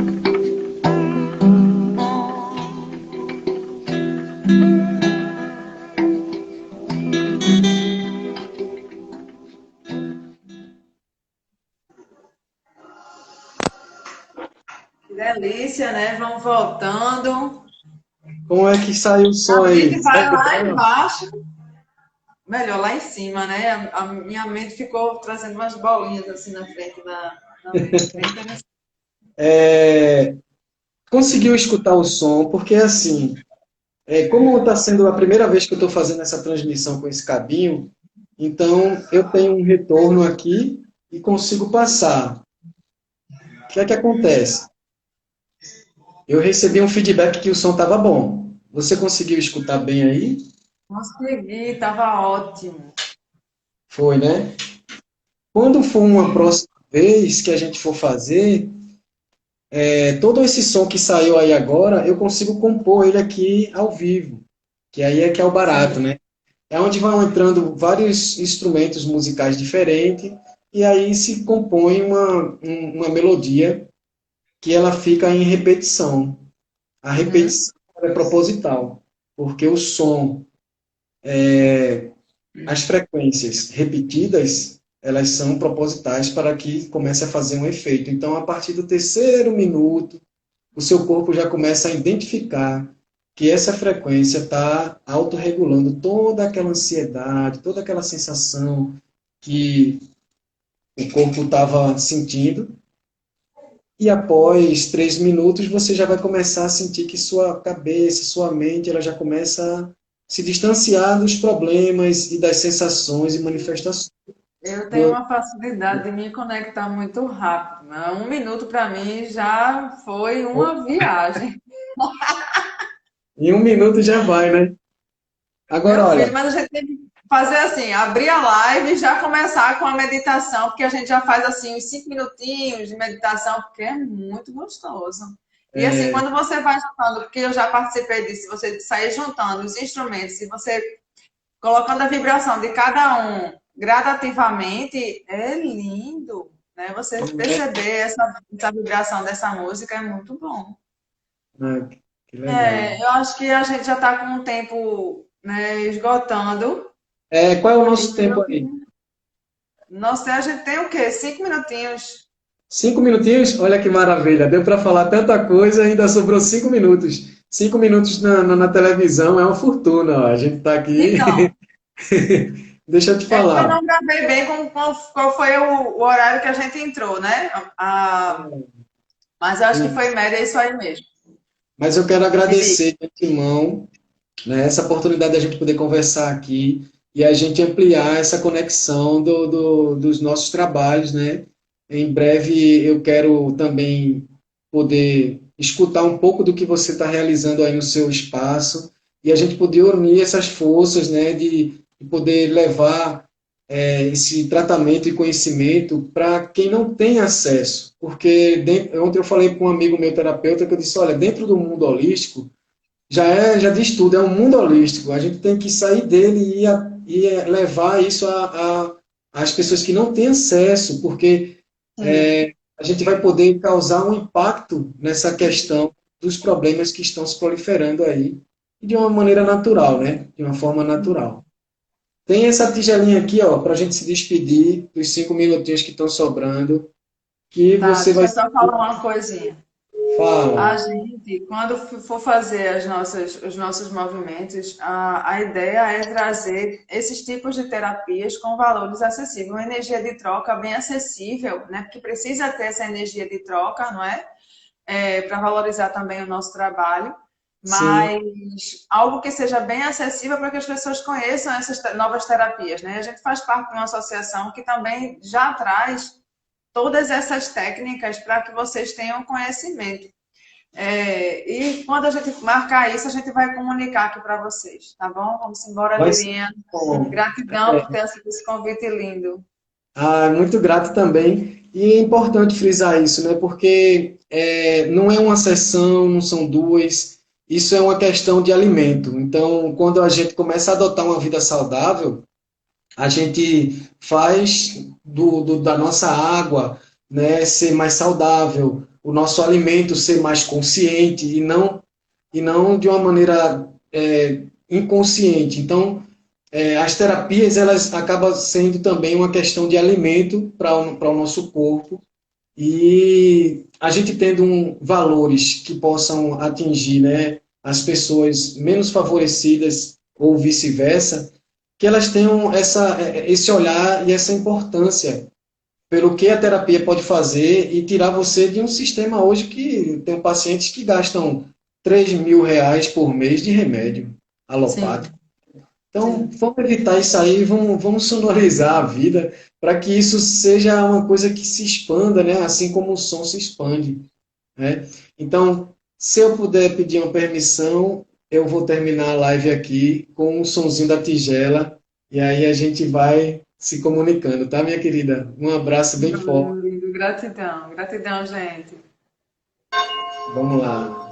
delícia, né? Vamos voltando. Como é que saiu o som A aí? mente vai Certo? lá embaixo, melhor lá em cima, né? A minha mente ficou trazendo umas bolinhas assim na frente da mente. Bem interessante. É, conseguiu escutar o som, porque assim, como está sendo a primeira vez que eu estou fazendo essa transmissão com esse cabinho, então eu tenho um retorno aqui e consigo passar. O que é que acontece? Eu recebi um feedback que o som estava bom. Você conseguiu escutar bem aí? Consegui, estava ótimo. Foi, né? Quando for uma próxima vez que a gente for fazer, todo esse som que saiu aí agora, eu consigo compor ele aqui ao vivo, que aí é que é o barato, Sim. né? É onde vão entrando vários instrumentos musicais diferentes e aí se compõe uma melodia que ela fica em repetição. A Uhum. repetição é proposital, porque o som, as frequências repetidas, elas são propositais para que comece a fazer um efeito. Então, a partir do terceiro minuto, o seu corpo já começa a identificar que essa frequência está autorregulando toda aquela ansiedade, toda aquela sensação que o corpo estava sentindo. E após 3 minutos, você já vai começar a sentir que sua cabeça, sua mente, ela já começa a se distanciar dos problemas e das sensações e manifestações. Eu tenho uma facilidade de me conectar muito rápido, né? 1 minuto para mim já foi uma viagem. Em 1 minuto já vai, né? Meu Agora, filho, olha, mas a gente tem que fazer assim, abrir a live e já começar com a meditação, porque a gente já faz assim uns 5 minutinhos de meditação, porque é muito gostoso. E assim, quando você vai juntando, porque eu já participei disso, você sair juntando os instrumentos e você colocando a vibração de cada um gradativamente, é lindo, né? Você perceber essa vibração dessa música é muito bom. ah, que legal. É, eu acho que a gente já está com o tempo, né, esgotando. Qual é o E nosso tempo eu, aí? nossa, a gente tem o quê? 5 minutinhos. 5 minutinhos? Olha que maravilha. Deu para falar tanta coisa, ainda sobrou 5 minutos. 5 minutos na televisão é uma fortuna. Ó. A gente está aqui. Então, Deixa eu te é porque eu falar. não gravei bem qual foi o horário que a gente entrou, né? Mas eu acho que foi média isso aí mesmo. Mas eu quero E agradecer de antemão, né, essa oportunidade da gente poder conversar aqui e a gente ampliar essa conexão dos nossos trabalhos, né? Em breve eu quero também poder escutar um pouco do que você está realizando aí no seu espaço e a gente poder unir essas forças, né, de poder levar esse tratamento e conhecimento para quem não tem acesso. Porque ontem eu falei com um amigo meu terapeuta que eu disse, olha, dentro do mundo holístico, já diz tudo, é um mundo holístico. A gente tem que sair dele e levar isso às pessoas que não têm acesso, porque sim, a gente vai poder causar um impacto nessa questão dos problemas que estão se proliferando aí, de uma maneira natural, né? De uma forma natural. Tem essa tigelinha aqui, ó, para a gente se despedir dos 5 minutinhos que estão sobrando, que tá, você deixa vai eu só falar uma coisinha. fala. A gente, quando for fazer os nossos movimentos, a ideia é trazer esses tipos de terapias com valores acessíveis, uma energia de troca bem acessível, né? Porque precisa ter essa energia de troca, não é? Para valorizar também o nosso trabalho, Sim, mas algo que seja bem acessível para que as pessoas conheçam essas novas terapias, né? A gente faz parte de uma associação que também já traz todas essas técnicas para que vocês tenham conhecimento. E quando a gente marcar isso, a gente vai comunicar aqui para vocês, tá bom? Vamos embora, vai ser Lilian. bom. Gratidão por ter aceito esse convite lindo. Muito grato também. E é importante frisar isso, né? Porque não é uma sessão, não são duas. Isso é uma questão de alimento. Então, quando a gente começa a adotar uma vida saudável, a gente faz da nossa água, né, ser mais saudável. o nosso alimento ser mais consciente e não de uma maneira inconsciente. Então, as terapias, elas acabam sendo também uma questão de alimento para o nosso corpo, e a gente tendo valores que possam atingir, né, as pessoas menos favorecidas ou vice-versa, que elas tenham esse olhar e essa importância pelo que a terapia pode fazer e tirar você de um sistema hoje que tem pacientes que gastam R$ 3.000 por mês de remédio Sim, alopático. Então, sim. vamos evitar isso aí, vamos sonorizar a vida para que isso seja uma coisa que se expanda, né? Assim como o som se expande, né? Então, se eu puder pedir uma permissão, eu vou terminar a live aqui com um sonzinho da tigela e aí a gente vai se comunicando, tá, minha querida? Um abraço bem forte. Gratidão, gratidão, gente. Vamos lá.